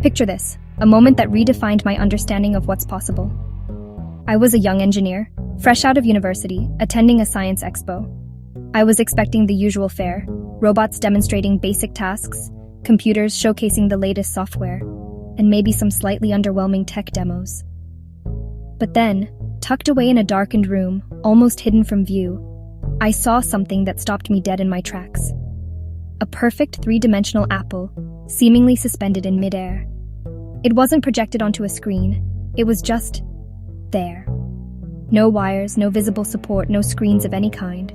Picture this, a moment that redefined my understanding of what's possible. I was a young engineer, fresh out of university, attending a science expo. I was expecting the usual fare, robots demonstrating basic tasks, computers showcasing the latest software, and maybe some slightly underwhelming tech demos. But then, tucked away in a darkened room, almost hidden from view, I saw something that stopped me dead in my tracks. A perfect three-dimensional apple, seemingly suspended in midair. It wasn't projected onto a screen, it was just there. No wires, no visible support, no screens of any kind.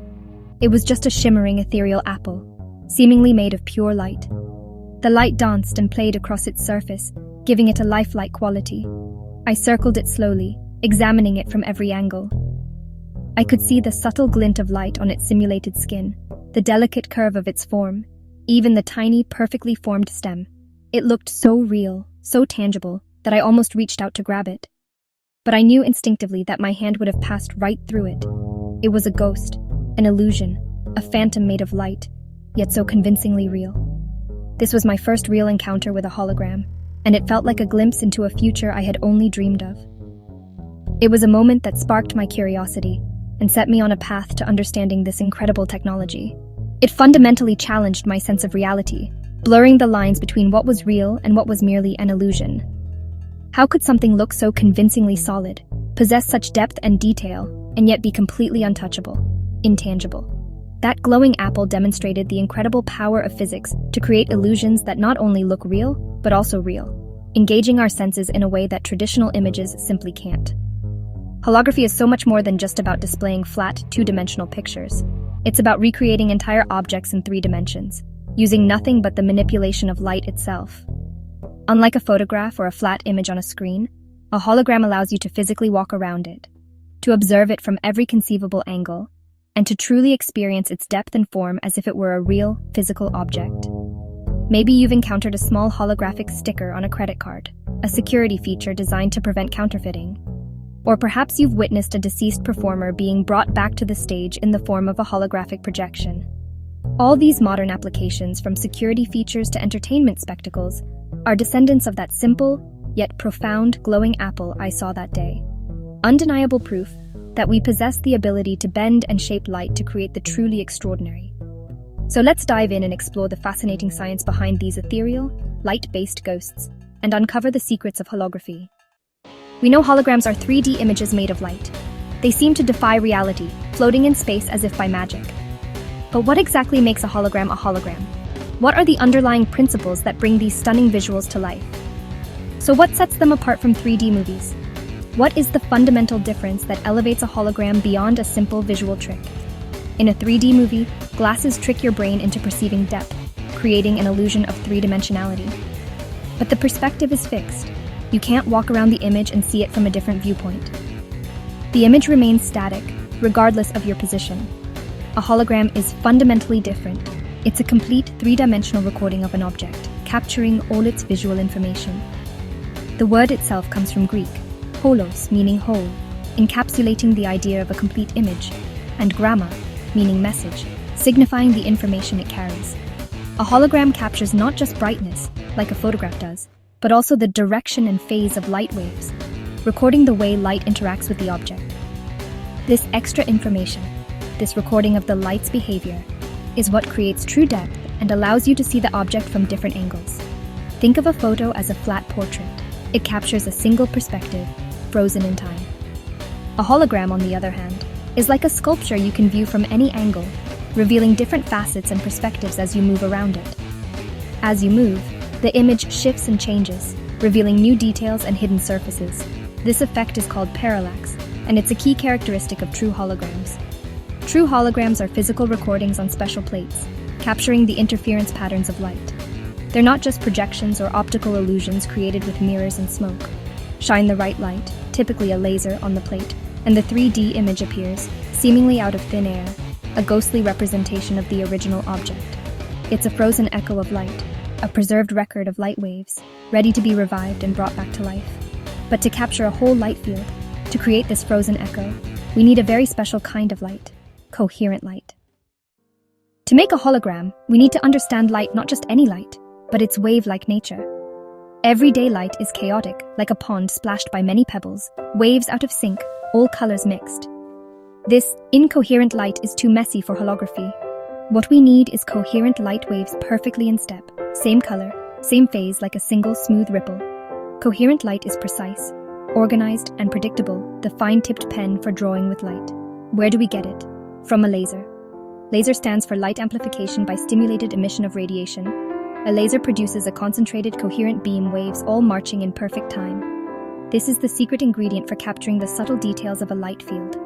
It was just a shimmering, ethereal apple, seemingly made of pure light. The light danced and played across its surface, giving it a lifelike quality. I circled it slowly, examining it from every angle. I could see the subtle glint of light on its simulated skin, the delicate curve of its form, even the tiny, perfectly formed stem. It looked so real, so tangible, that I almost reached out to grab it. But I knew instinctively that my hand would have passed right through it. It was a ghost, an illusion, a phantom made of light, yet so convincingly real. This was my first real encounter with a hologram, and it felt like a glimpse into a future I had only dreamed of. It was a moment that sparked my curiosity and set me on a path to understanding this incredible technology. It fundamentally challenged my sense of reality, blurring the lines between what was real and what was merely an illusion. How could something look so convincingly solid, possess such depth and detail, and yet be completely untouchable, intangible? That glowing apple demonstrated the incredible power of physics to create illusions that not only look real, but also real, engaging our senses in a way that traditional images simply can't. Holography is so much more than just about displaying flat, two-dimensional pictures. It's about recreating entire objects in 3 dimensions, using nothing but the manipulation of light itself. Unlike a photograph or a flat image on a screen, a hologram allows you to physically walk around it, to observe it from every conceivable angle, and to truly experience its depth and form as if it were a real, physical object. Maybe you've encountered a small holographic sticker on a credit card, a security feature designed to prevent counterfeiting. Or perhaps you've witnessed a deceased performer being brought back to the stage in the form of a holographic projection. All these modern applications, from security features to entertainment spectacles, are descendants of that simple, yet profound, glowing apple I saw that day. Undeniable proof that we possess the ability to bend and shape light to create the truly extraordinary. So let's dive in and explore the fascinating science behind these ethereal, light-based ghosts, and uncover the secrets of holography. We know holograms are 3D images made of light. They seem to defy reality, floating in space as if by magic. But what exactly makes a hologram a hologram? What are the underlying principles that bring these stunning visuals to life? So what sets them apart from 3D movies? What is the fundamental difference that elevates a hologram beyond a simple visual trick? In a 3D movie, glasses trick your brain into perceiving depth, creating an illusion of 3-dimensionality. But the perspective is fixed. You can't walk around the image and see it from a different viewpoint. The image remains static, regardless of your position. A hologram is fundamentally different. It's a complete 3-dimensional recording of an object, capturing all its visual information. The word itself comes from Greek, holos, meaning whole, encapsulating the idea of a complete image, and gramma, meaning message, signifying the information it carries. A hologram captures not just brightness, like a photograph does, but also the direction and phase of light waves, recording the way light interacts with the object. This extra information, this recording of the light's behavior, is what creates true depth and allows you to see the object from different angles. Think of a photo as a flat portrait. It captures a single perspective, frozen in time. A hologram, on the other hand, is like a sculpture you can view from any angle, revealing different facets and perspectives as you move around it. As you move, the image shifts and changes, revealing new details and hidden surfaces. This effect is called parallax, and it's a key characteristic of true holograms. True holograms are physical recordings on special plates, capturing the interference patterns of light. They're not just projections or optical illusions created with mirrors and smoke. Shine the right light, typically a laser, on the plate, and the 3D image appears, seemingly out of thin air, a ghostly representation of the original object. It's a frozen echo of light, a preserved record of light waves, ready to be revived and brought back to life. But to capture a whole light field, to create this frozen echo, we need a very special kind of light, coherent light. To make a hologram, we need to understand light, not just any light, but its wave-like nature. Everyday light is chaotic, like a pond splashed by many pebbles, waves out of sync, all colors mixed. This incoherent light is too messy for holography. What we need is coherent light waves perfectly in step, same color, same phase like a single smooth ripple. Coherent light is precise, organized, and predictable, the fine-tipped pen for drawing with light. Where do we get it? From a laser. Laser stands for light amplification by stimulated emission of radiation. A laser produces a concentrated, coherent beam waves all marching in perfect time. This is the secret ingredient for capturing the subtle details of a light field.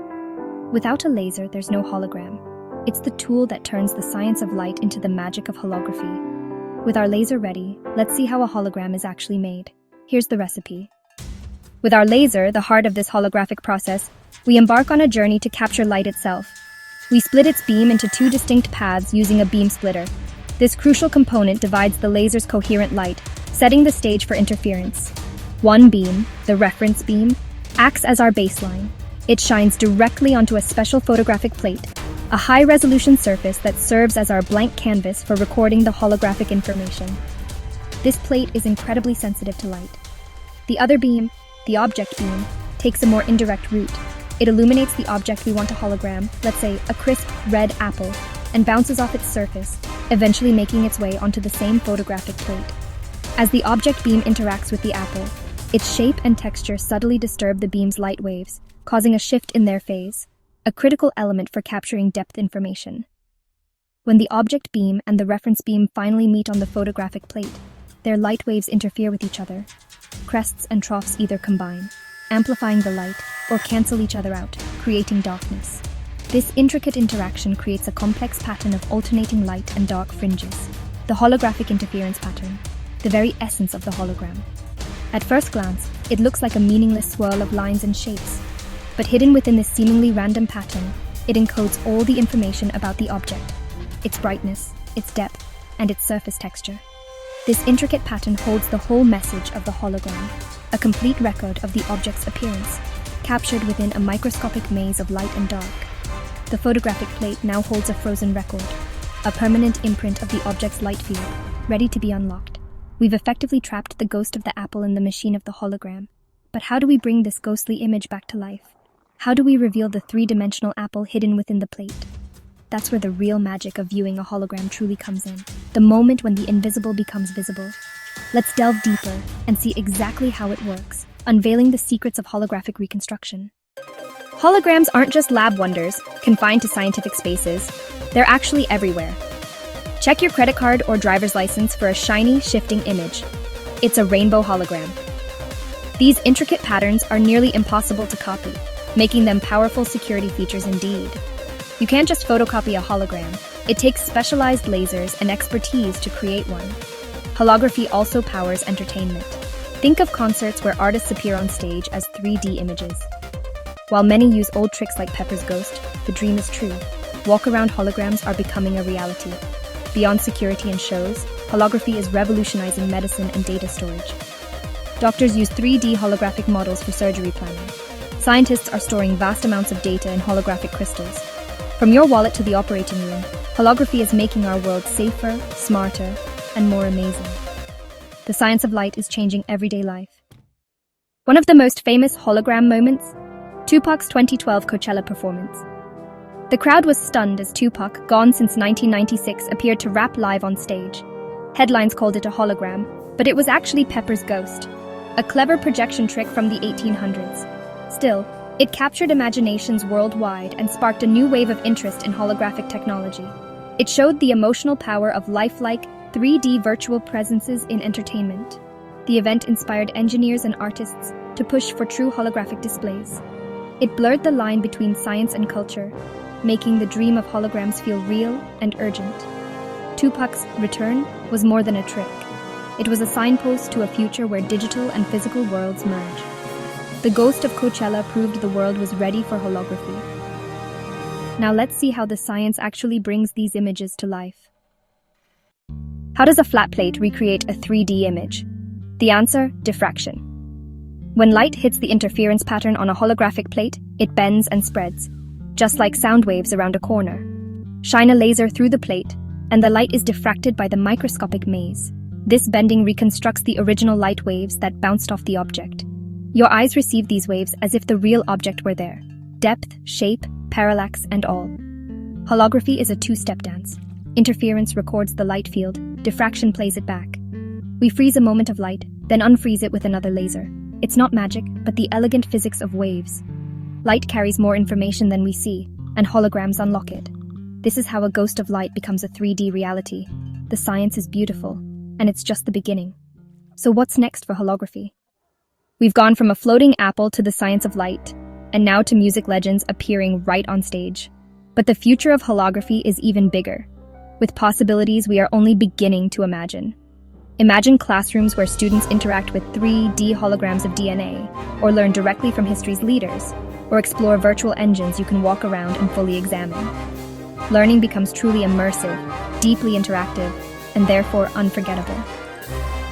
Without a laser, there's no hologram. It's the tool that turns the science of light into the magic of holography. With our laser ready, let's see how a hologram is actually made. Here's the recipe. With our laser, the heart of this holographic process, we embark on a journey to capture light itself. We split its beam into two distinct paths using a beam splitter. This crucial component divides the laser's coherent light, setting the stage for interference. One beam, the reference beam, acts as our baseline. It shines directly onto a special photographic plate, a high-resolution surface that serves as our blank canvas for recording the holographic information. This plate is incredibly sensitive to light. The other beam, the object beam, takes a more indirect route. It illuminates the object we want to hologram, let's say a crisp red apple, and bounces off its surface, eventually making its way onto the same photographic plate. As the object beam interacts with the apple, its shape and texture subtly disturb the beam's light waves, causing a shift in their phase, a critical element for capturing depth information. When the object beam and the reference beam finally meet on the photographic plate, their light waves interfere with each other. Crests and troughs either combine, amplifying the light, or cancel each other out, creating darkness. This intricate interaction creates a complex pattern of alternating light and dark fringes, the holographic interference pattern, the very essence of the hologram. At first glance, it looks like a meaningless swirl of lines and shapes, but hidden within this seemingly random pattern, it encodes all the information about the object, its brightness, its depth, and its surface texture. This intricate pattern holds the whole message of the hologram, a complete record of the object's appearance, captured within a microscopic maze of light and dark. The photographic plate now holds a frozen record, a permanent imprint of the object's light field, ready to be unlocked. We've effectively trapped the ghost of the apple in the machine of the hologram. But how do we bring this ghostly image back to life? How do we reveal the three-dimensional apple hidden within the plate? That's where the real magic of viewing a hologram truly comes in, the moment when the invisible becomes visible. Let's delve deeper and see exactly how it works, unveiling the secrets of holographic reconstruction. Holograms aren't just lab wonders, confined to scientific spaces. They're actually everywhere. Check your credit card or driver's license for a shiny, shifting image. It's a rainbow hologram. These intricate patterns are nearly impossible to copy, making them powerful security features indeed. You can't just photocopy a hologram. It takes specialized lasers and expertise to create one. Holography also powers entertainment. Think of concerts where artists appear on stage as 3D images. While many use old tricks like Pepper's ghost, the dream is true. Walk-around holograms are becoming a reality. Beyond security and shows, holography is revolutionizing medicine and data storage. Doctors use 3D holographic models for surgery planning. Scientists are storing vast amounts of data in holographic crystals. From your wallet to the operating room, holography is making our world safer, smarter, and more amazing. The science of light is changing everyday life. One of the most famous hologram moments? Tupac's 2012 Coachella performance. The crowd was stunned as Tupac, gone since 1996, appeared to rap live on stage. Headlines called it a hologram, but it was actually Pepper's ghost, a clever projection trick from the 1800s. Still, it captured imaginations worldwide and sparked a new wave of interest in holographic technology. It showed the emotional power of lifelike, 3D virtual presences in entertainment. The event inspired engineers and artists to push for true holographic displays. It blurred the line between science and culture, making the dream of holograms feel real and urgent. Tupac's return was more than a trick. It was a signpost to a future where digital and physical worlds merge. The ghost of Coachella proved the world was ready for holography. Now let's see how the science actually brings these images to life. How does a flat plate recreate a 3D image? The answer: diffraction. When light hits the interference pattern on a holographic plate, it bends and spreads, just like sound waves around a corner. Shine a laser through the plate, and the light is diffracted by the microscopic maze. This bending reconstructs the original light waves that bounced off the object. Your eyes receive these waves as if the real object were there. Depth, shape, parallax, and all. Holography is a two-step dance. Interference records the light field, diffraction plays it back. We freeze a moment of light, then unfreeze it with another laser. It's not magic, but the elegant physics of waves. Light carries more information than we see, and holograms unlock it. This is how a ghost of light becomes a 3D reality. The science is beautiful, and it's just the beginning. So what's next for holography? We've gone from a floating apple to the science of light, and now to music legends appearing right on stage. But the future of holography is even bigger, with possibilities we are only beginning to imagine. Imagine classrooms where students interact with 3D holograms of DNA, or learn directly from history's leaders, or explore virtual engines you can walk around and fully examine. Learning becomes truly immersive, deeply interactive, and therefore unforgettable.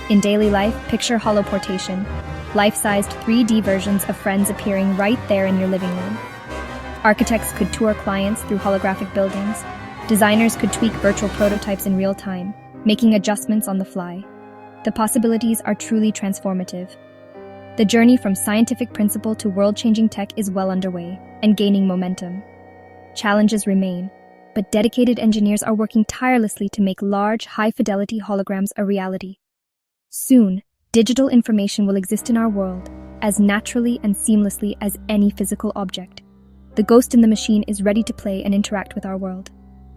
In daily life, picture holoportation, life-sized 3D versions of friends appearing right there in your living room. Architects could tour clients through holographic buildings. Designers could tweak virtual prototypes in real time, making adjustments on the fly. The possibilities are truly transformative. The journey from scientific principle to world-changing tech is well underway and gaining momentum. Challenges remain, but dedicated engineers are working tirelessly to make large, high-fidelity holograms a reality. Soon, digital information will exist in our world as naturally and seamlessly as any physical object. The ghost in the machine is ready to play and interact with our world.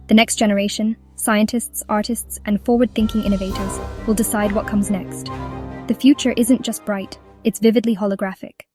The next generation, scientists, artists, and forward-thinking innovators will decide what comes next. The future isn't just bright, it's vividly holographic.